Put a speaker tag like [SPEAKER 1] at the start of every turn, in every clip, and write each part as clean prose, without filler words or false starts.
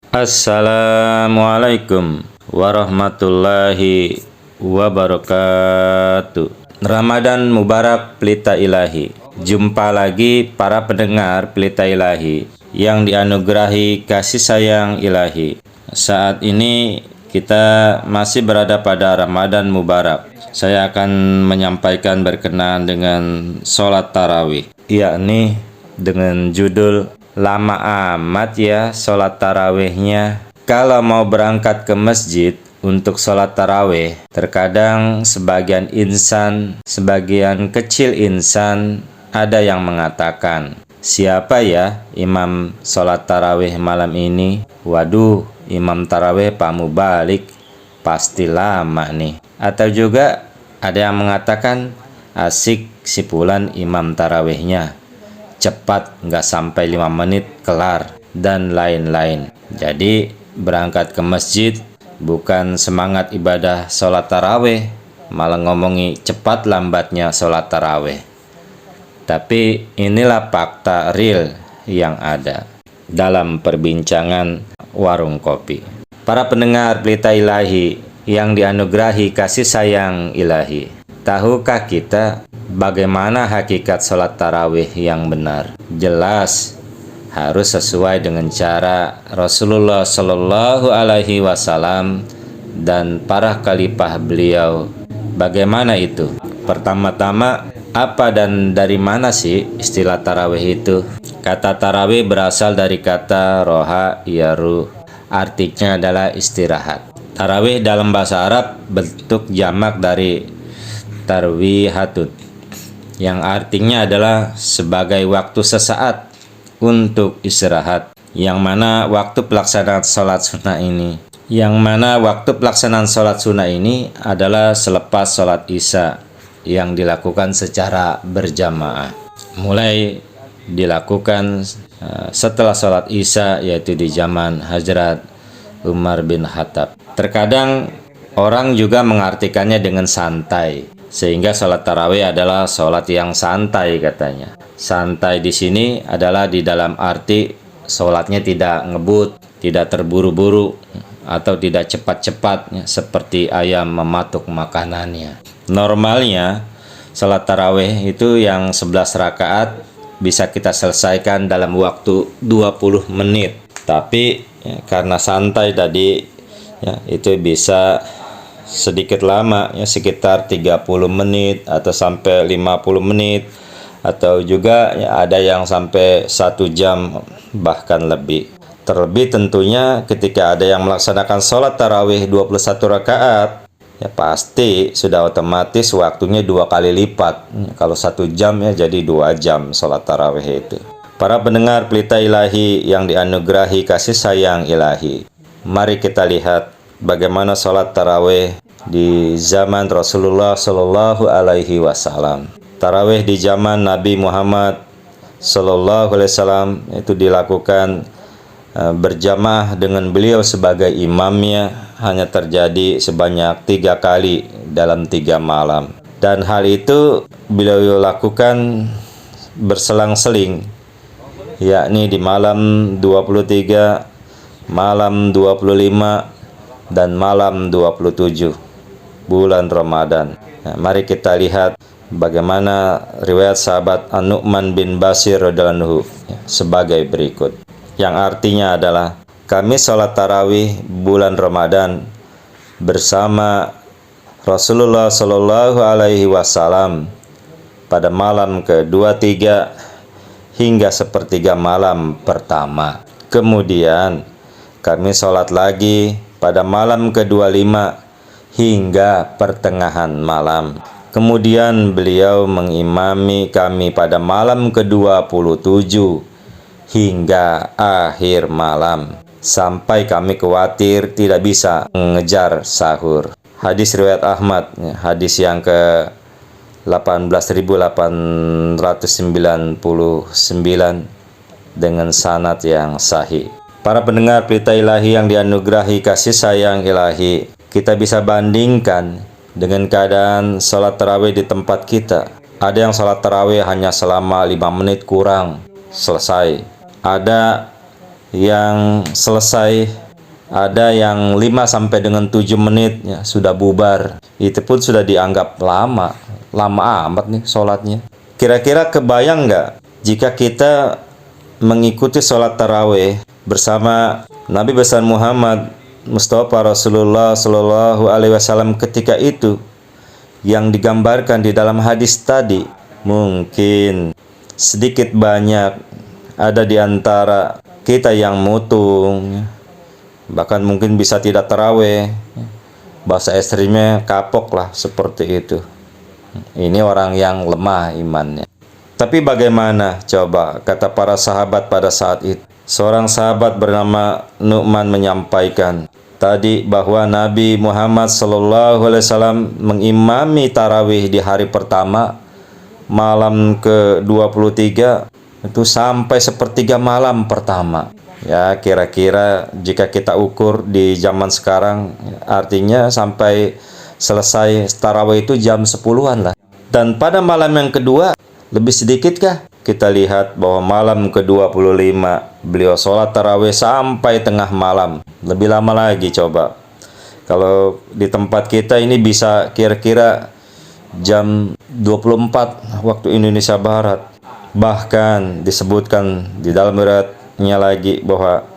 [SPEAKER 1] Assalamualaikum warahmatullahi wabarakatuh. Ramadan Mubarak Pelita Ilahi. Jumpa lagi para pendengar Pelita Ilahi yang dianugerahi kasih sayang Ilahi. Saat ini kita masih berada pada Ramadan Mubarak. Saya akan menyampaikan berkenaan dengan sholat tarawih, yakni dengan judul lama amat ya sholat tarawihnya. Kalau mau berangkat ke masjid untuk sholat tarawih, terkadang sebagian kecil insan ada yang mengatakan, siapa ya imam sholat tarawih malam ini? Waduh, imam tarawih Pak Mubalik pasti lama nih. Atau juga ada yang mengatakan, asik si fulan imam tarawihnya, cepat, nggak sampai 5 menit kelar, dan lain-lain. Jadi berangkat ke masjid bukan semangat ibadah sholat tarawih, malah ngomongi cepat lambatnya sholat tarawih. Tapi inilah fakta real yang ada dalam perbincangan warung kopi. Para pendengar Pelita Ilahi yang dianugerahi kasih sayang Ilahi, tahukah kita bagaimana hakikat sholat tarawih yang benar? Jelas harus sesuai dengan cara Rasulullah Shallallahu Alaihi Wasallam dan para khalifah beliau. Bagaimana itu? Pertama-tama, apa dan dari mana sih istilah tarawih itu? Kata tarawih berasal dari kata roha yaruh, artinya adalah istirahat. Tarawih dalam bahasa Arab bentuk jamak dari tarwihatun, yang artinya adalah sebagai waktu sesaat untuk istirahat, yang mana waktu pelaksanaan sholat sunnah ini adalah selepas sholat isya yang dilakukan secara berjamaah. Mulai dilakukan setelah sholat isya, yaitu di zaman Hazrat Umar bin Khattab. Terkadang orang juga mengartikannya dengan santai, sehingga sholat tarawih adalah sholat yang santai katanya. Santai di sini adalah di dalam arti sholatnya tidak ngebut, tidak terburu-buru, atau tidak cepat-cepat seperti ayam mematuk makanannya. Normalnya sholat tarawih itu yang 11 rakaat bisa kita selesaikan dalam waktu 20 menit. Tapi karena santai tadi itu bisa sedikit lama, sekitar 30 menit atau sampai 50 menit, atau juga ada yang sampai 1 jam bahkan lebih. Terlebih tentunya ketika ada yang melaksanakan sholat tarawih 21 rakaat, pasti sudah otomatis waktunya 2 kali lipat. Kalau 1 jam jadi 2 jam sholat tarawih itu. Para pendengar Pelita Ilahi yang dianugerahi kasih sayang Ilahi, mari kita lihat bagaimana sholat tarawih di zaman Rasulullah Shallallahu Alaihi Wasallam. Tarawih di zaman Nabi Muhammad Shallallahu Alaihi Wasallam itu dilakukan berjamaah dengan beliau sebagai imamnya hanya terjadi sebanyak 3 kali dalam 3 malam. Dan hal itu beliau lakukan berselang-seling, yakni di malam 23, malam 25, dan malam 27 bulan Ramadan. Mari kita lihat bagaimana riwayat sahabat An-Nu'man bin Bashir radhiyallahu anhu sebagai berikut, yang artinya adalah, kami sholat tarawih bulan Ramadan bersama Rasulullah Shallallahu Alaihi Wasallam pada malam ke-23 hingga sepertiga malam pertama. Kemudian kami sholat lagi pada malam ke-25 hingga pertengahan malam. Kemudian beliau mengimami kami pada malam ke-27 hingga akhir malam, sampai kami khawatir tidak bisa mengejar sahur. Hadis riwayat Ahmad, hadis yang ke 18.899 dengan sanad yang sahih. Para pendengar Pelita Ilahi yang dianugerahi kasih sayang Ilahi, kita bisa bandingkan dengan keadaan sholat tarawih di tempat kita. Ada yang sholat tarawih hanya selama 5 menit kurang selesai. Ada yang selesai, ada yang 5 sampai dengan 7 menit ya, sudah bubar. Itu pun sudah dianggap lama. Lama amat nih sholatnya. Kira-kira kebayang nggak jika kita mengikuti sholat tarawih bersama Nabi besar Muhammad Mustafa Rasulullah Shallallahu Alaihi Wasallam ketika itu, yang digambarkan di dalam hadis tadi? Mungkin sedikit banyak ada di antara kita yang mutung, bahkan mungkin bisa tidak tarawih, bahasa ekstrimnya kapok lah, seperti itu. Ini orang yang lemah imannya. Tapi bagaimana coba kata para sahabat pada saat itu? Seorang sahabat bernama Nu'man menyampaikan tadi bahwa Nabi Muhammad SAW mengimami tarawih di hari pertama, malam ke-23 itu sampai sepertiga malam pertama. Ya, kira-kira jika kita ukur di zaman sekarang, artinya sampai selesai tarawih itu jam 10-an lah. Dan pada malam yang kedua, lebih sedikit kah? Kita lihat bahwa malam ke-25 beliau sholat tarawih sampai tengah malam. Lebih lama lagi coba. Kalau di tempat kita ini bisa kira-kira jam 24 waktu Indonesia Barat. Bahkan disebutkan di dalam riwayatnya lagi bahwa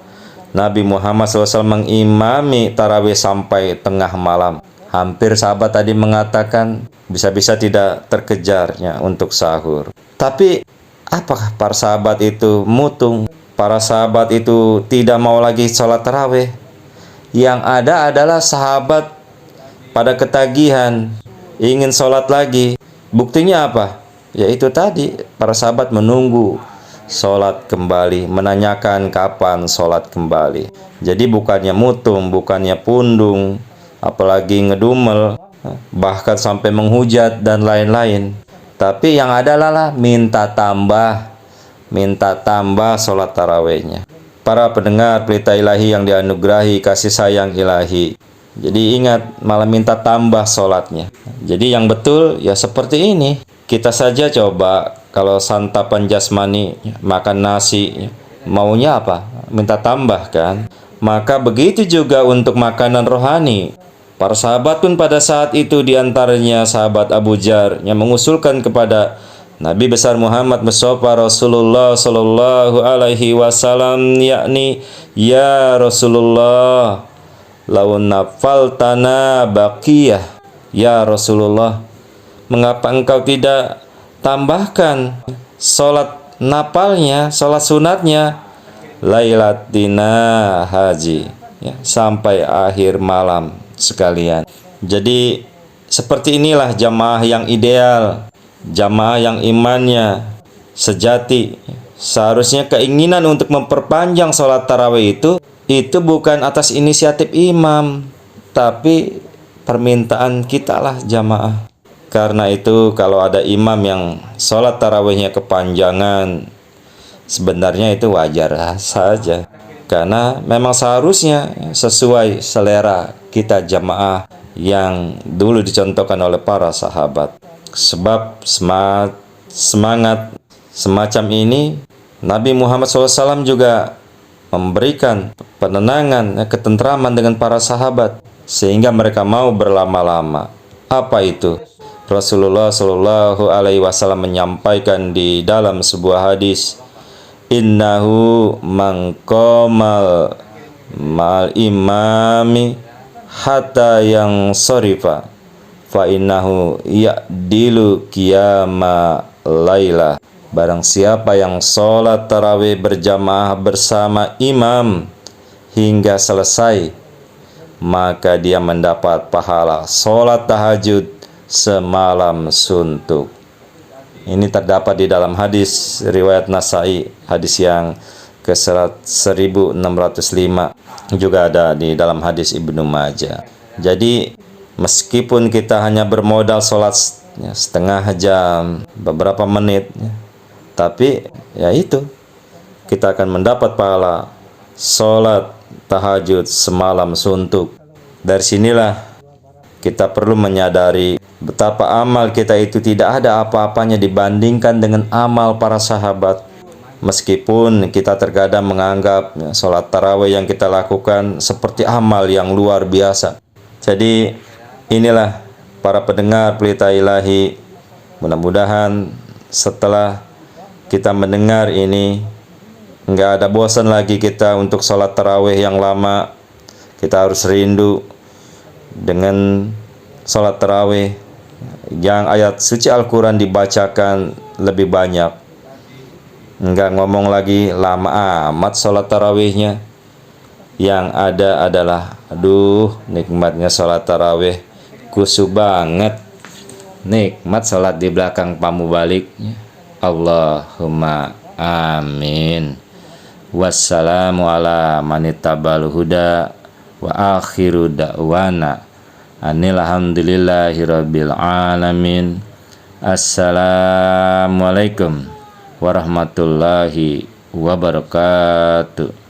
[SPEAKER 1] Nabi Muhammad SAW mengimami tarawih sampai tengah malam. Hampir sahabat tadi mengatakan bisa-bisa tidak terkejarnya untuk sahur. Tapi apakah para sahabat itu mutung? Para sahabat itu tidak mau lagi sholat tarawih. Yang ada adalah sahabat pada ketagihan, ingin sholat lagi. Buktinya apa? Yaitu tadi, para sahabat menunggu sholat kembali, menanyakan kapan sholat kembali. Jadi bukannya mutung, bukannya pundung, apalagi ngedumel, bahkan sampai menghujat dan lain-lain. Tapi yang adalah minta tambah sholat tarawihnya. Para pendengar Pelita Ilahi yang dianugerahi kasih sayang ilahi, jadi ingat, malah minta tambah sholatnya. Jadi yang betul ya seperti ini. Kita saja coba kalau santapan jasmani, makan nasi, maunya apa? Minta tambah kan? Maka begitu juga untuk makanan rohani. Para sahabat pun pada saat itu, diantaranya sahabat Abu Jar yang mengusulkan kepada Nabi besar Muhammad Mustafa Rasulullah Sallallahu Alaihi Wasallam, yakni, ya Rasulullah, laun nafaltana baqiyah. Ya Rasulullah, mengapa engkau tidak tambahkan sholat napalnya, sholat sunatnya, lailatina haji, ya, sampai akhir malam sekalian. Jadi seperti inilah jamaah yang ideal, jamaah yang imannya sejati. Seharusnya keinginan untuk memperpanjang sholat tarawih itu bukan atas inisiatif imam, tapi permintaan kita lah jamaah. Karena itu kalau ada imam yang sholat tarawihnya kepanjangan, sebenarnya itu wajar saja. Karena memang seharusnya sesuai selera kita jamaah yang dulu dicontohkan oleh para sahabat. Sebab semangat semacam ini Nabi Muhammad SAW juga memberikan penenangan, ketentraman dengan para sahabat, sehingga mereka mau berlama-lama. Apa itu? Rasulullah Shallallahu Alaihi Wasallam menyampaikan di dalam sebuah hadis, innahu mangkomal mal imami hatta yang sorifa fa innahu ya'dilu qiyama laila. Barang siapa yang sholat tarawih berjamaah bersama imam hingga selesai, maka dia mendapat pahala sholat tahajud semalam suntuk. Ini terdapat di dalam hadis riwayat Nasai, hadis yang ke-1605. Juga ada di dalam hadis Ibnu Majah. Jadi meskipun kita hanya bermodal sholat setengah jam, beberapa menit, tapi ya itu, kita akan mendapat pahala sholat tahajud semalam suntuk. Dari sinilah kita perlu menyadari betapa amal kita itu tidak ada apa-apanya dibandingkan dengan amal para sahabat. Meskipun kita terkadang menganggap sholat tarawih yang kita lakukan seperti amal yang luar biasa. Jadi inilah para pendengar Pelita Ilahi, mudah-mudahan setelah kita mendengar ini nggak ada bosan lagi kita untuk sholat tarawih yang lama. Kita harus rindu dengan sholat tarawih yang ayat suci Al-Quran dibacakan lebih banyak. Nggak ngomong lagi lama amat sholat tarawihnya. Yang ada adalah, aduh nikmatnya sholat tarawih, khusyuk banget. Nikmat sholat di belakang pamubalik. Allahumma amin. Wassalamu ala manittabal huda wa akhiru da'wana anil hamdulillahirabbil alamin. Assalamualaikum warahmatullahi wabarakatuh.